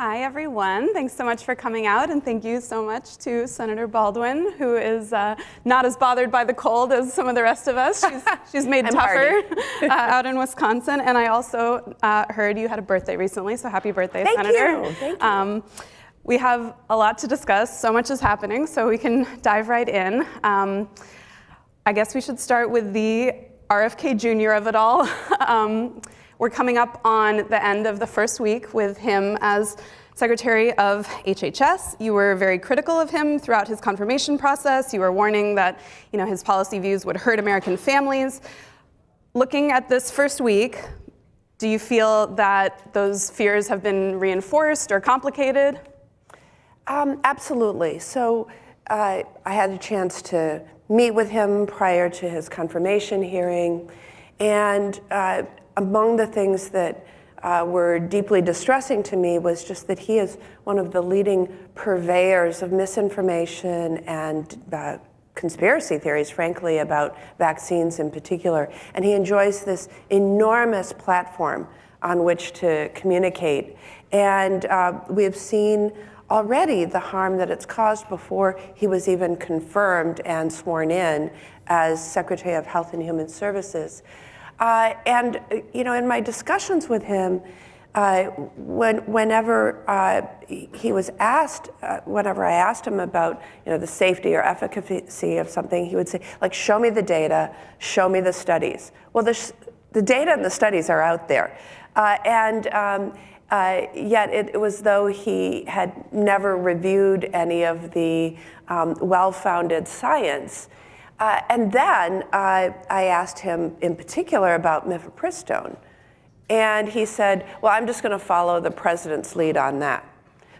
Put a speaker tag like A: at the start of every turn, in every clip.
A: Hi, everyone. Thanks so much for coming out, and thank you so much to Senator Baldwin, who is not as bothered by the cold as some of the rest of us. She's made tougher out in Wisconsin. And I also heard you had a birthday recently, so happy birthday, Senator.
B: Thank you.
A: We have a lot to discuss. So much is happening, so we can dive right in. I guess we should start with the RFK Jr. of it all. We're coming up on the end of the first week with him as Secretary of HHS. You were very critical of him throughout his confirmation process. You were warning that, his policy views would hurt American families. Looking at this first week, do you feel that those fears have been reinforced or complicated?
B: Absolutely. So I had a chance to meet with him prior to his confirmation hearing, and among the things that were deeply distressing to me was just that he is one of the leading purveyors of misinformation and conspiracy theories, frankly, about vaccines in particular. And he enjoys this enormous platform on which to communicate. And we have seen already the harm that it's caused before he was even confirmed and sworn in as Secretary of Health and Human Services. In my discussions with him, whenever he was asked, whenever I asked him about, the safety or efficacy of something, he would say, show me the data, show me the studies. Well, the data and the studies are out there. Yet it was though he had never reviewed any of the well-founded science. And then I asked him in particular about mifepristone. And he said, well, I'm just going to follow the president's lead on that.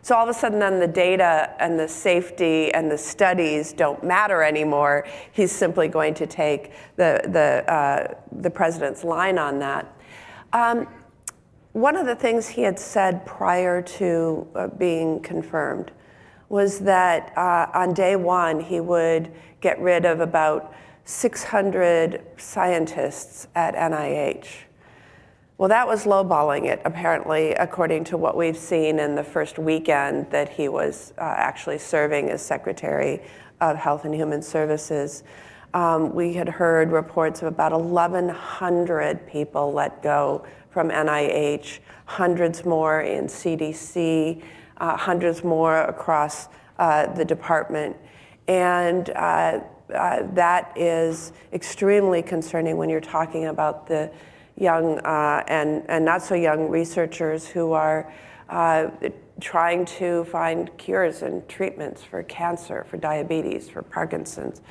B: So all of a sudden then the data and the safety and the studies don't matter anymore. He's simply going to take the president's line on that. One of the things he had said prior to being confirmed was that on day one, he would get rid of about 600 scientists at NIH. Well, that was lowballing it, apparently, according to what we've seen in the first weekend that he was actually serving as Secretary of Health and Human Services. We had heard reports of about 1,100 people let go from NIH, hundreds more in CDC, hundreds more across the department. And that is extremely concerning when you're talking about the young and not so young researchers who are trying to find cures and treatments for cancer, for diabetes, for Parkinson's,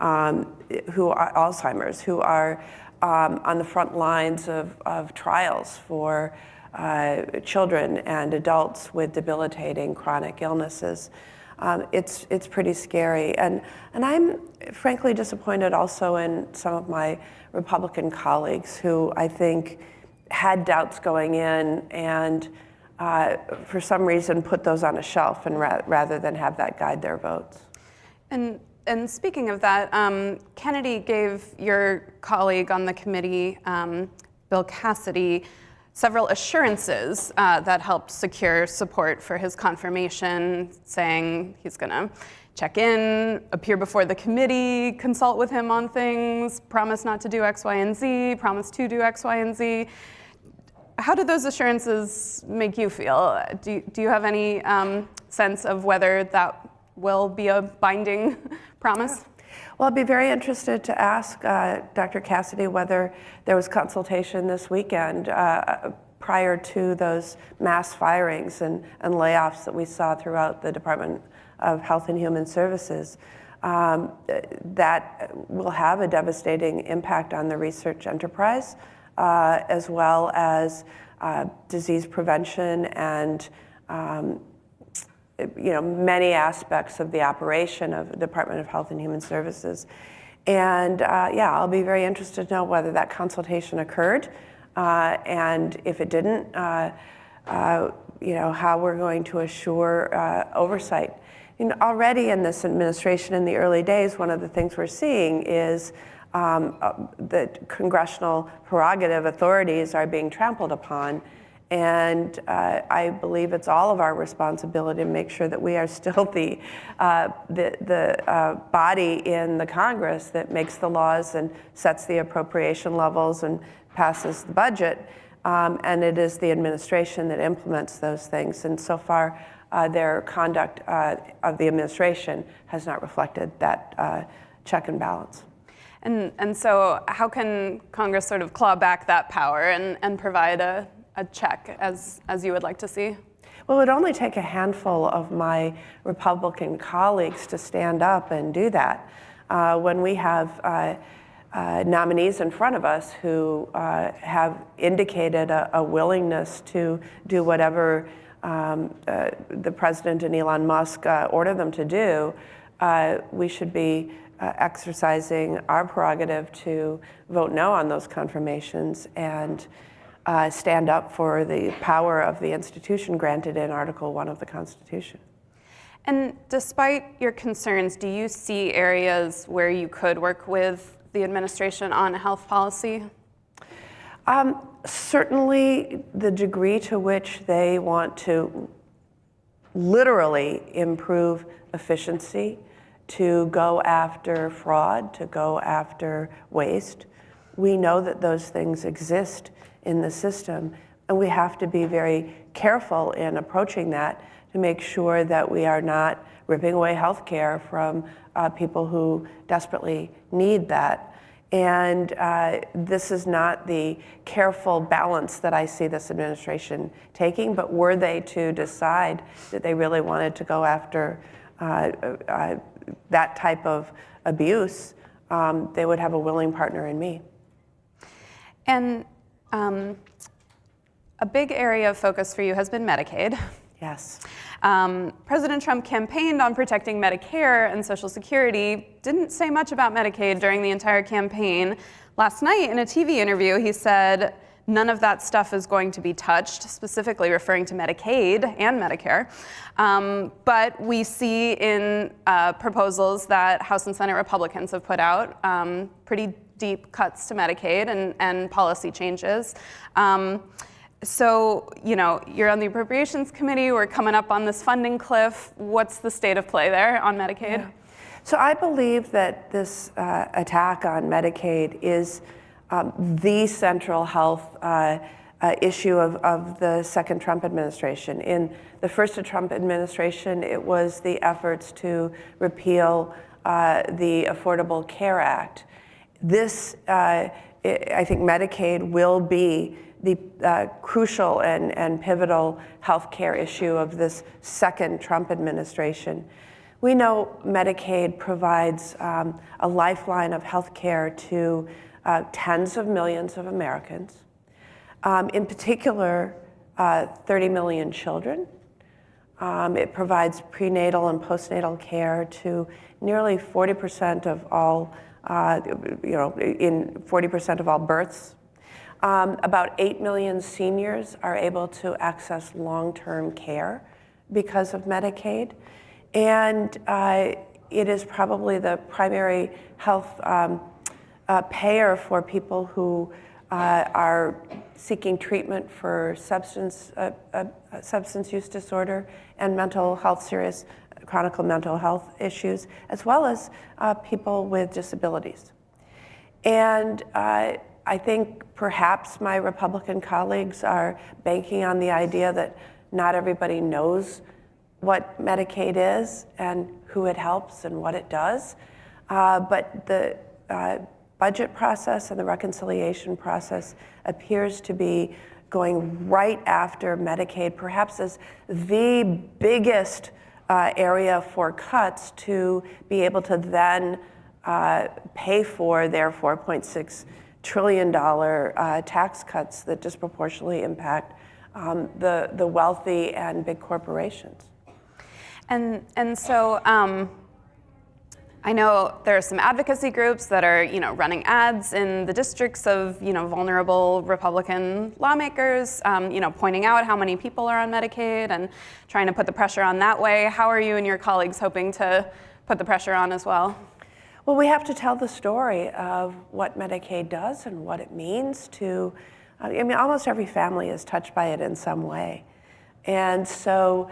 B: who are Alzheimer's, who are on the front lines of trials for children and adults with debilitating chronic illnesses. It's pretty scary. And I'm frankly disappointed also in some of my Republican colleagues who I think had doubts going in and for some reason put those on a shelf and rather than have that guide their votes.
A: And speaking of that, Kennedy gave your colleague on the committee, Bill Cassidy, several assurances that helped secure support for his confirmation, saying he's going to check in, appear before the committee, consult with him on things, promise not to do X, Y, and Z, promise to do X, Y, and Z. How do those assurances make you feel? Do you have any sense of whether that will be a binding promise?
B: Well, I'd be very interested to ask Dr. Cassidy whether there was consultation this weekend prior to those mass firings and layoffs that we saw throughout the Department of Health and Human Services. That will have a devastating impact on the research enterprise, as well as disease prevention and many aspects of the operation of the Department of Health and Human Services. And I'll be very interested to know whether that consultation occurred, and if it didn't, how we're going to assure oversight. Already in this administration in the early days, one of the things we're seeing is that congressional prerogative authorities are being trampled upon. And I believe it's all of our responsibility to make sure that we are still the body in the Congress that makes the laws and sets the appropriation levels and passes the budget. And it is the administration that implements those things. And so far, their conduct of the administration has not reflected that check and balance.
A: And so how can Congress sort of claw back that power and provide a check as you would like to see?
B: Well, it would only take a handful of my Republican colleagues to stand up and do that. When we have nominees in front of us who have indicated a willingness to do whatever the president and Elon Musk order them to do, we should be exercising our prerogative to vote no on those confirmations and stand up for the power of the institution granted in Article 1 of the Constitution.
A: And despite your concerns, do you see areas where you could work with the administration on health policy?
B: Certainly the degree to which they want to literally improve efficiency, to go after fraud, to go after waste. We know that those things exist in the system, and we have to be very careful in approaching that to make sure that we are not ripping away health care from people who desperately need that. And this is not the careful balance that I see this administration taking, but were they to decide that they really wanted to go after that type of abuse, they would have a willing partner in me.
A: And a big area of focus for you has been Medicaid.
B: Yes.
A: President Trump campaigned on protecting Medicare and Social Security, didn't say much about Medicaid during the entire campaign. Last night in a TV interview, he said none of that stuff is going to be touched, specifically referring to Medicaid and Medicare. But we see in proposals that House and Senate Republicans have put out pretty deep cuts to Medicaid and policy changes. So, you know, you're on the Appropriations Committee, we're coming up on this funding cliff. What's the state of play there on Medicaid?
B: Yeah. So I believe that this attack on Medicaid is the central health issue of the second Trump administration. In the first Trump administration, it was the efforts to repeal the Affordable Care Act. This, I think Medicaid will be the crucial and pivotal health care issue of this second Trump administration. We know Medicaid provides a lifeline of health care to tens of millions of Americans, in particular 30 million children. It provides prenatal and postnatal care to nearly 40% of all, in 40% of all births. About 8 million seniors are able to access long-term care because of Medicaid. And it is probably the primary health payer for people who are seeking treatment for substance use disorder and mental health, serious chronic mental health issues, as well as people with disabilities. And I think perhaps my Republican colleagues are banking on the idea that not everybody knows what Medicaid is and who it helps and what it does. But the budget process and the reconciliation process appears to be going right after Medicaid, perhaps as the biggest area for cuts to be able to then pay for their $4.6 trillion tax cuts that disproportionately impact the wealthy and big corporations.
A: And so I know there are some advocacy groups that are, running ads in the districts of, vulnerable Republican lawmakers, pointing out how many people are on Medicaid and trying to put the pressure on that way. How are you and your colleagues hoping to put the pressure on as well?
B: Well, we have to tell the story of what Medicaid does and what it means to I mean, almost every family is touched by it in some way. And so,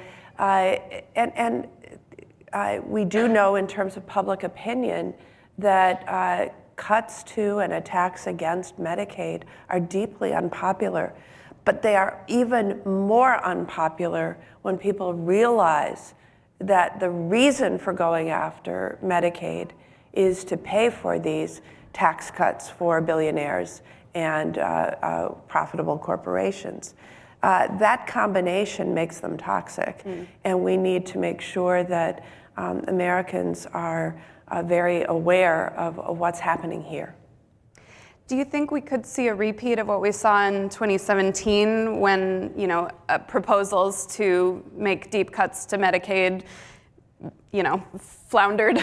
B: we do know in terms of public opinion that cuts to and attacks against Medicaid are deeply unpopular, but they are even more unpopular when people realize that the reason for going after Medicaid is to pay for these tax cuts for billionaires and profitable corporations. That combination makes them toxic, and we need to make sure that Americans are very aware of what's happening here.
A: Do you think we could see a repeat of what we saw in 2017 when, proposals to make deep cuts to Medicaid, foundered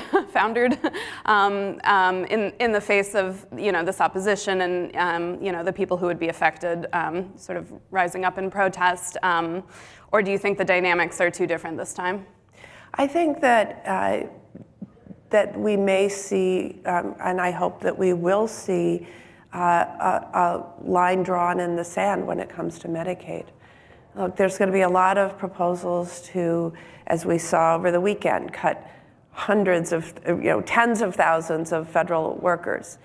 A: in the face of, this opposition and, the people who would be affected sort of rising up in protest? Or do you think the dynamics are too different this time?
B: I think that we may see, and I hope that we will see, a line drawn in the sand when it comes to Medicaid. Look, there's going to be a lot of proposals to, as we saw over the weekend, cut hundreds of, tens of thousands of federal workers.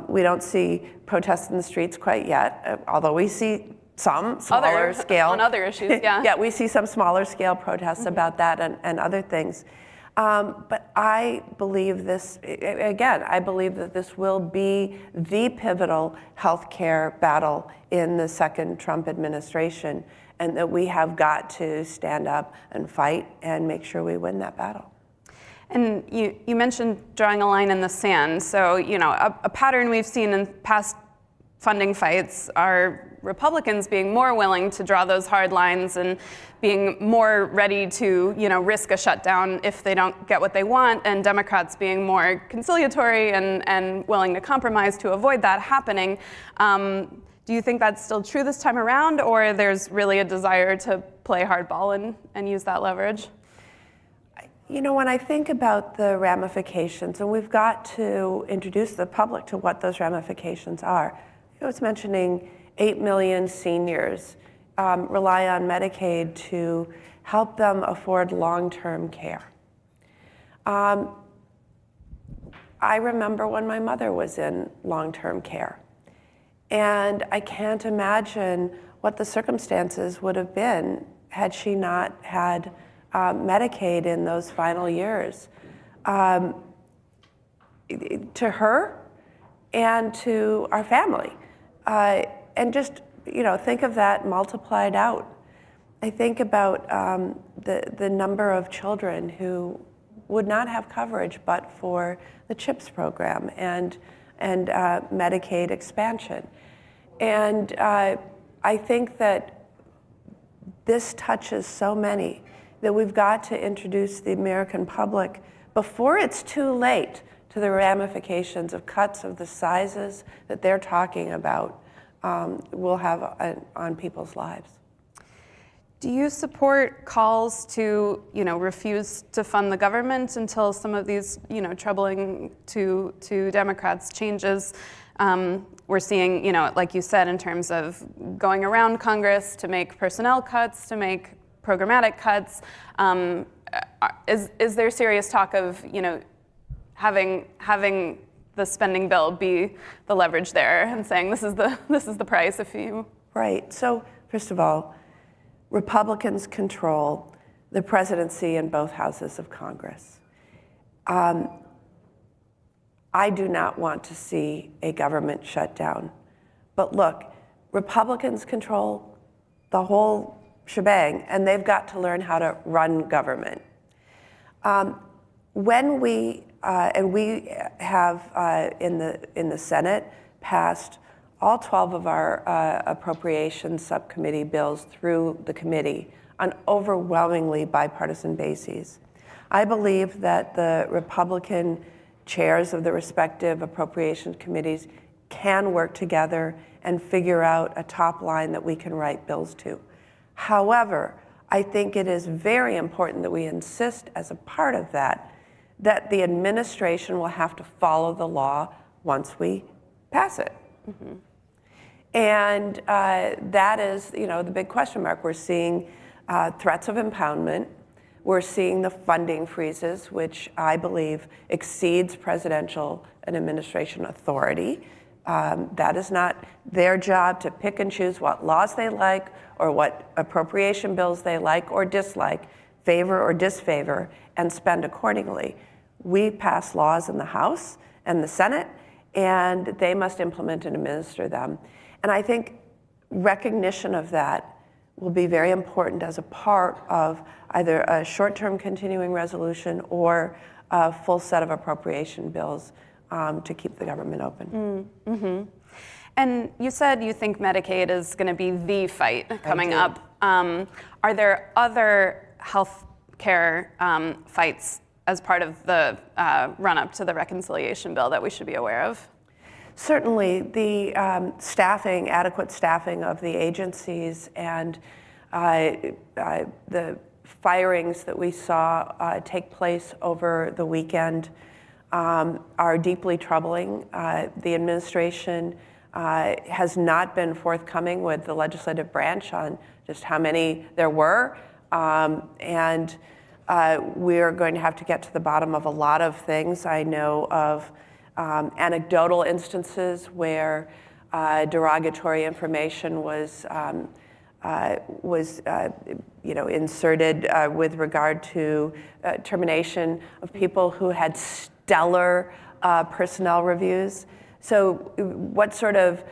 B: We don't see protests in the streets quite yet, although we see some smaller scale.
A: On other issues, yeah.
B: Yeah, we see some smaller scale protests about that and other things. But I believe this, again, I believe that this will be the pivotal healthcare battle in the second Trump administration, and that we have got to stand up and fight and make sure we win that battle.
A: And you mentioned drawing a line in the sand. So, a pattern we've seen in past funding fights are Republicans being more willing to draw those hard lines and being more ready to, risk a shutdown if they don't get what they want, and Democrats being more conciliatory and willing to compromise to avoid that happening. Do you think that's still true this time around, or there's really a desire to play hardball and use that leverage?
B: When I think about the ramifications, and we've got to introduce the public to what those ramifications are. I was mentioning 8 million seniors rely on Medicaid to help them afford long-term care. I remember when my mother was in long-term care, and I can't imagine what the circumstances would have been had she not had Medicaid in those final years. To her and to our family. And just, think of that multiplied out. I think about the number of children who would not have coverage but for the CHIPS program and Medicaid expansion. And I think that this touches so many that we've got to introduce the American public before it's too late to the ramifications of cuts of the sizes that they're talking about will have on people's lives.
A: Do you support calls to, refuse to fund the government until some of these, troubling to Democrats changes? We're seeing, like you said, in terms of going around Congress to make personnel cuts, to make programmatic cuts. Is there serious talk of, having the spending bill be the leverage there and saying this is the price if you...
B: Right. So first of all, Republicans control the presidency in both houses of Congress. I do not want to see a government shutdown. But look, Republicans control the whole shebang, and they've got to learn how to run government. When we have in the Senate passed all 12 of our appropriations subcommittee bills through the committee on overwhelmingly bipartisan bases. I believe that the Republican chairs of the respective appropriations committees can work together and figure out a top line that we can write bills to. However, I think it is very important that we insist as a part of that the administration will have to follow the law once we pass it. Mm-hmm. And that is, the big question mark. We're seeing threats of impoundment. We're seeing the funding freezes, which I believe exceeds presidential and administration authority. That is not their job to pick and choose what laws they like or what appropriation bills they like or dislike, favor or disfavor, and spend accordingly. We pass laws in the House and the Senate, and they must implement and administer them. And I think recognition of that will be very important as a part of either a short-term continuing resolution or a full set of appropriation bills to keep the government open.
A: Mm-hmm. And you said you think Medicaid is going to be the fight coming up. Are there other health care fights as part of the run-up to the reconciliation bill that we should be aware of?
B: Certainly, the adequate staffing of the agencies and the firings that we saw take place over the weekend are deeply troubling. The administration has not been forthcoming with the legislative branch on just how many there were, and we're going to have to get to the bottom of a lot of things. I know of anecdotal instances where derogatory information was inserted with regard to termination of people who had stellar personnel reviews. So what sort of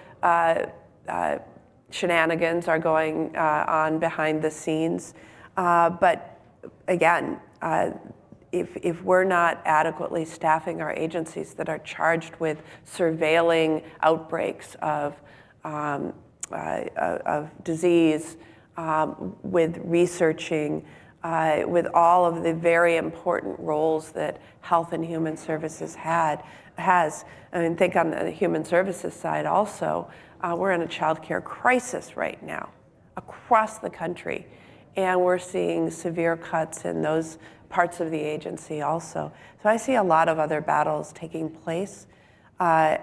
B: shenanigans are going on behind the scenes? But again, if we're not adequately staffing our agencies that are charged with surveilling outbreaks of disease, with researching, with all of the very important roles that Health and Human Services has. I mean, think on the human services side also, we're in a child care crisis right now across the country, and we're seeing severe cuts in those parts of the agency also. So I see a lot of other battles taking place, but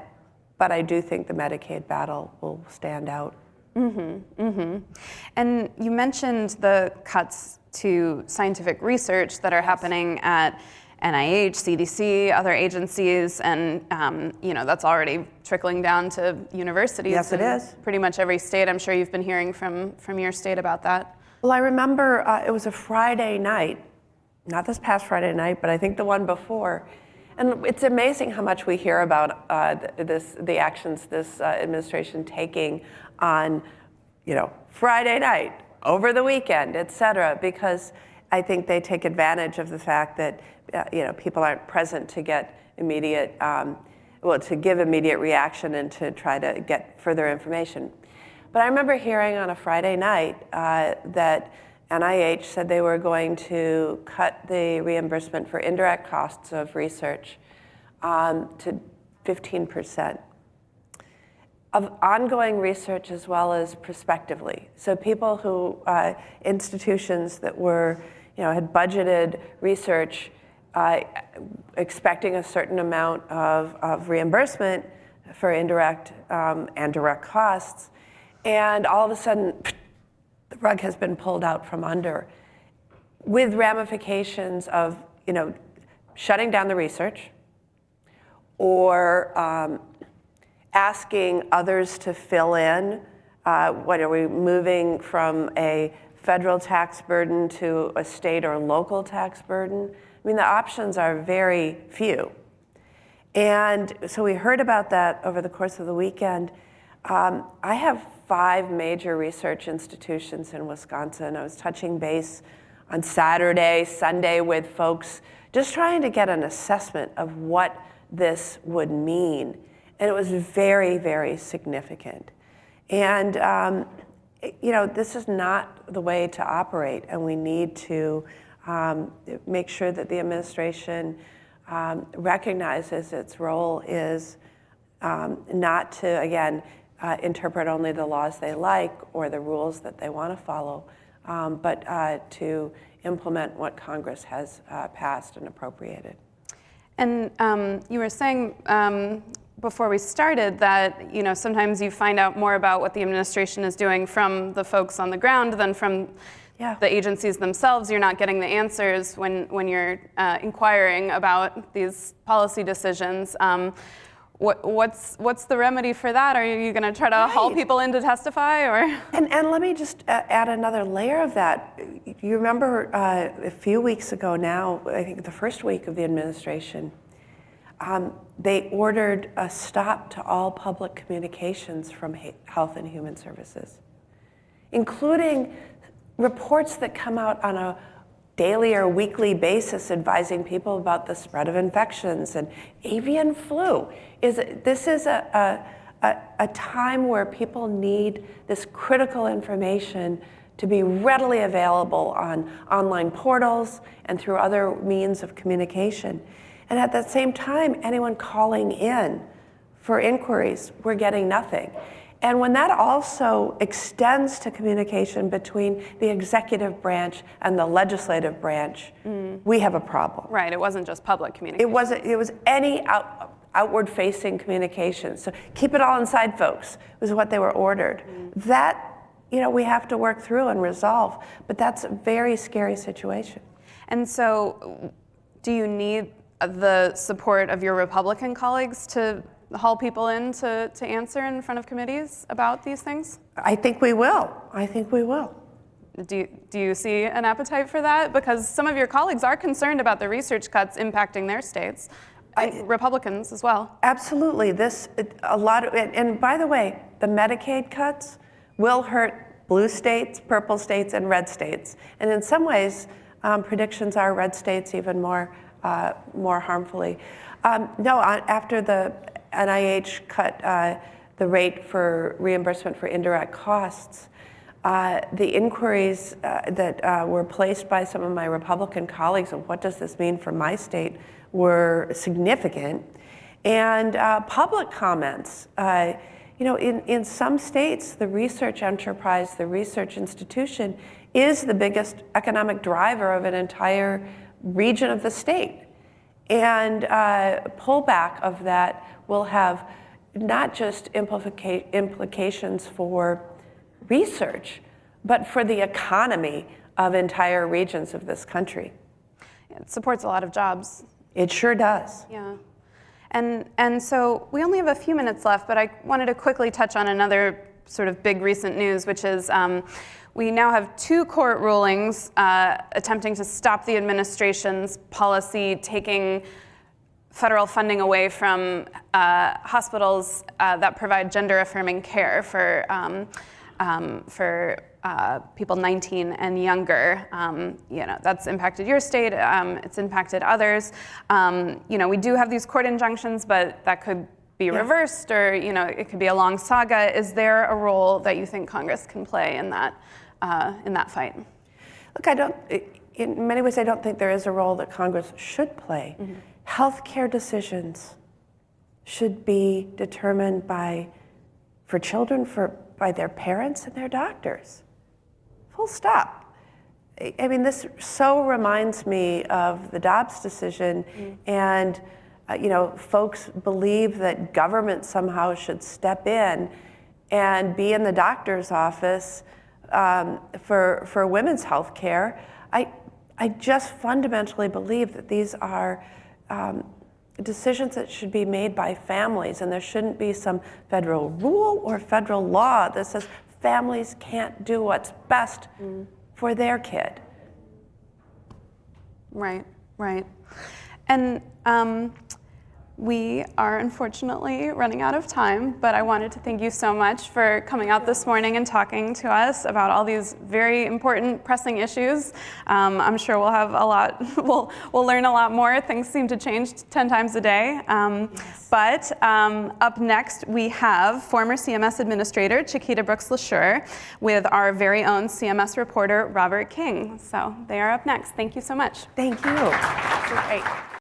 B: I do think the Medicaid battle will stand out.
A: Mm-hmm, mm-hmm. And you mentioned the cuts to scientific research that are happening at NIH, CDC, other agencies, and that's already trickling down to universities.
B: Yes, it is.
A: Pretty much every state. I'm sure you've been hearing from your state about that.
B: Well, I remember it was a Friday night, not this past Friday night, but I think the one before. And it's amazing how much we hear about the actions this administration taking on, Friday night, over the weekend, et cetera, because I think they take advantage of the fact that, people aren't present to get immediate, to give immediate reaction and to try to get further information. But I remember hearing on a Friday night that NIH said they were going to cut the reimbursement for indirect costs of research to 15% of ongoing research as well as prospectively. So people who, institutions that were, had budgeted research expecting a certain amount of reimbursement for indirect and direct costs, and all of a sudden, the rug has been pulled out from under, with ramifications of, shutting down the research, or asking others to fill in. What are we moving from a federal tax burden to a state or local tax burden? I mean, the options are very few. And so we heard about that over the course of the weekend. I have 5 major research institutions in Wisconsin. I was touching base on Saturday, Sunday with folks, just trying to get an assessment of what this would mean. And it was very, very significant. And, this is not the way to operate, and we need to make sure that the administration recognizes its role is not to, again, interpret only the laws they like or the rules that they want to follow, but to implement what Congress has passed and appropriated.
A: And you were saying before we started that, sometimes you find out more about what the administration is doing from the folks on the ground than from the agencies themselves. You're not getting the answers when you're inquiring about these policy decisions. What's the remedy for that? Are you going to try to haul people in to testify, or?
B: And let me just add another layer of that. You remember a few weeks ago now, I think the first week of the administration, they ordered a stop to all public communications from Health and Human Services, including reports that come out on a daily or weekly basis advising people about the spread of infections and avian flu. This is a time where people need this critical information to be readily available on online portals and through other means of communication. And at the same time, anyone calling in for inquiries, we're getting nothing. And when that also extends to communication between the executive branch and the legislative branch, we have a problem.
A: Right, it wasn't just public communication.
B: It was any outward-facing communication. So keep it all inside, folks, was what they were ordered. That, we have to work through and resolve, but that's a very scary situation.
A: And so, do you need the support of your Republican colleagues to haul people in to answer in front of committees about these things?
B: I think we will.
A: Do you see an appetite for that? Because some of your colleagues are concerned about the research cuts impacting their states, Republicans as well.
B: Absolutely. And by the way, the Medicaid cuts will hurt blue states, purple states, and red states. And in some ways, predictions are red states even more harmfully. After the NIH cut the rate for reimbursement for indirect costs, the inquiries that were placed by some of my Republican colleagues of what does this mean for my state were significant. And public comments, in some states, the research enterprise, the research institution is the biggest economic driver of an entire region of the state. And pullback of that will have not just implications for research, but for the economy of entire regions of this country.
A: It supports a lot of jobs.
B: It sure does.
A: Yeah. And so we only have a few minutes left, but I wanted to quickly touch on another sort of big recent news, which is we now have 2 court rulings attempting to stop the administration's policy taking federal funding away from hospitals that provide gender-affirming care for people 19 and younger. That's impacted your state. It's impacted others. We do have these court injunctions, but that could be reversed, or it could be a long saga. Is there a role that you think Congress can play in that fight?
B: Look, in many ways, I don't think there is a role that Congress should play. Mm-hmm. Healthcare decisions should be determined by their parents and their doctors. Full stop. I mean, this so reminds me of the Dobbs decision, and folks believe that government somehow should step in and be in the doctor's office for women's health care. I just fundamentally believe that these are decisions that should be made by families, and there shouldn't be some federal rule or federal law that says families can't do what's best for their kid.
A: Right. And we are unfortunately running out of time, but I wanted to thank you so much for coming out this morning and talking to us about all these very important, pressing issues. I'm sure we'll have a lot, we'll learn a lot more. Things seem to change 10 times a day. But up next, we have former CMS Administrator Chiquita Brooks-LaSure with our very own CMS reporter, Robert King. So they are up next. Thank you so much.
B: Thank you.
A: Great.